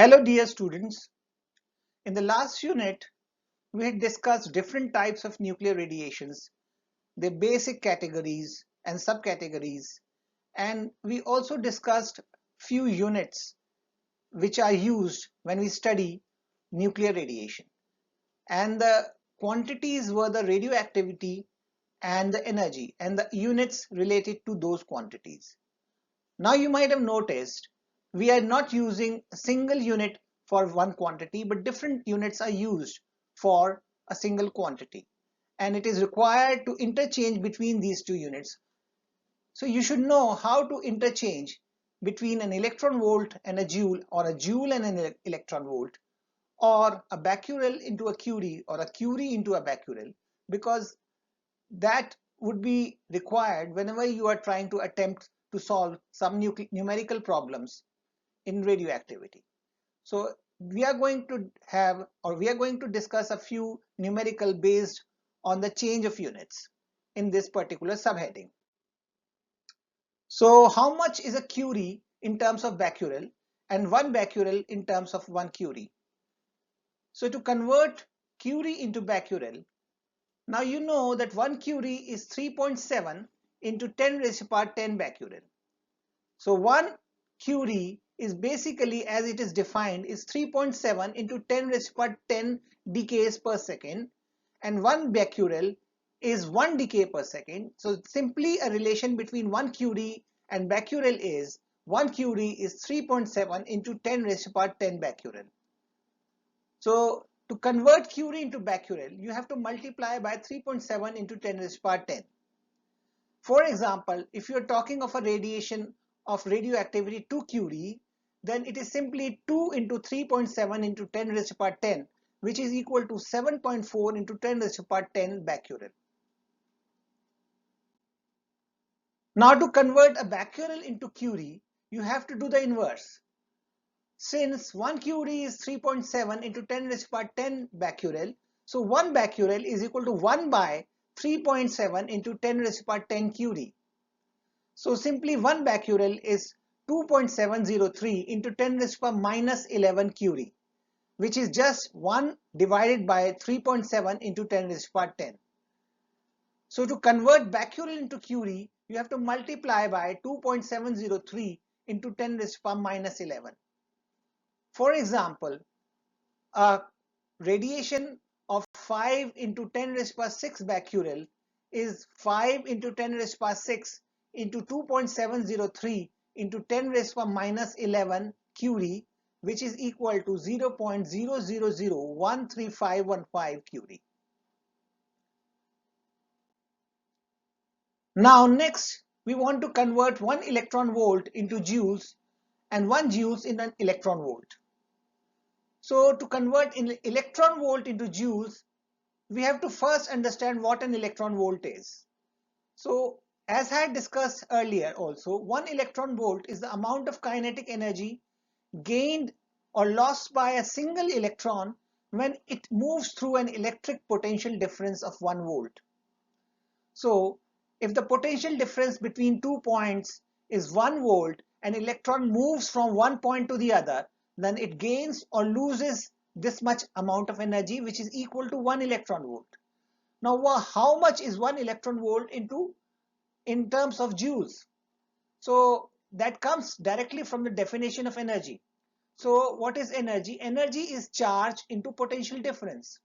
Hello dear students. In the last unit, we had discussed different types of nuclear radiations, their basic categories and subcategories, and we also discussed few units which are used when we study nuclear radiation. And the quantities were the radioactivity and the energy and the units related to those quantities. Now you might have noticed we are not using a single unit for one quantity, but different units are used for a single quantity. And it is required to interchange between these two units. So you should know how to interchange between an electron volt and a joule, or a joule and an electron volt, or a becquerel into a curie, or a curie into a becquerel, because that would be required whenever you are trying to attempt to solve some numerical problems in radioactivity. So we are going to have, or we are going to discuss a few numerical based on the change of units in this particular subheading. So how much is a curie in terms of becquerel and one becquerel in terms of one curie? So to convert curie into becquerel, now you know that 1 curie is 3.7 into 10 raised to power 10 becquerel. So 1 curie is basically, as it is defined, is 3.7 into 10 raised to power 10 decays per second, and 1 becquerel is 1 decay per second. So simply a relation between 1 curie and becquerel is 1 curie is 3.7 into 10 raised to power 10 becquerel. So to convert curie into becquerel, you have to multiply by 3.7 into 10 raised to power 10. For example, if you are talking of a radiation of radioactivity 2 curie, then it is simply 2 into 3.7 into 10 raised to power 10, which is equal to 7.4 into 10 raised to power 10 becquerel. Now to convert a becquerel into curie, you have to do the inverse. Since 1 curie is 3.7 into 10 raised to power 10 becquerel, so 1 becquerel is equal to 1 by 3.7 into 10 raised to power 10 curie. So simply 1 becquerel is 2.703 into 10 raised to power minus 11 curie, which is just 1 divided by 3.7 into 10 raised to power 10. So to convert becquerel into curie, you have to multiply by 2.703 into 10 raised to power minus 11. For example, a radiation of 5 into 10 raised to power 6 becquerel is 5 into 10 raised to power 6 into 2.703 into 10 raised to power minus 11 curie, which is equal to 0.000135515 curie. Now next, we want to convert 1 electron volt into joules and 1 joules in an electron volt. So to convert an electron volt into joules, we have to first understand what an electron volt is. So as I discussed earlier also, 1 electron volt is the amount of kinetic energy gained or lost by a single electron when it moves through an electric potential difference of 1 volt. So if the potential difference between 2 points is 1 volt, an electron moves from one point to the other, then it gains or loses this much amount of energy, which is equal to 1 electron volt. Now how much is 1 electron volt in terms of joules? So that comes directly from the definition of energy. So what is energy? Energy is charge into potential difference.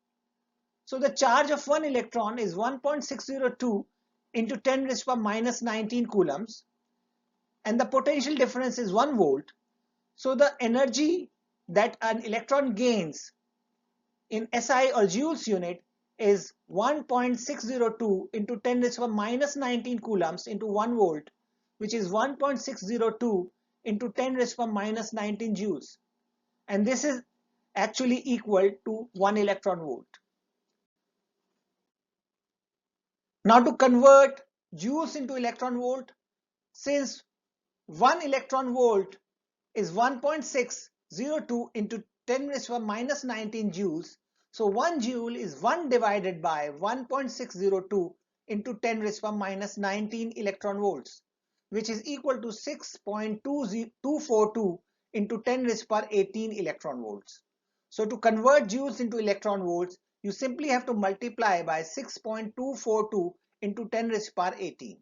So the charge of 1 electron is 1.602 into 10 raised to power minus 19 coulombs, and the potential difference is 1 volt. So the energy that an electron gains in SI or joules unit is 1.602 into 10 raised to power minus 19 coulombs into 1 volt, which is 1.602 into 10 raised to power minus 19 joules. And this is actually equal to 1 electron volt. Now to convert joules into electron volt, since 1 electron volt is 1.602 into 10 raised to power minus 19 joules, so 1 joule is 1 divided by 1.602 into 10 raised to power minus 19 electron volts, which is equal to 6.242 into 10 raised to power 18 electron volts. So to convert joules into electron volts, you simply have to multiply by 6.242 into 10 raised to power 18.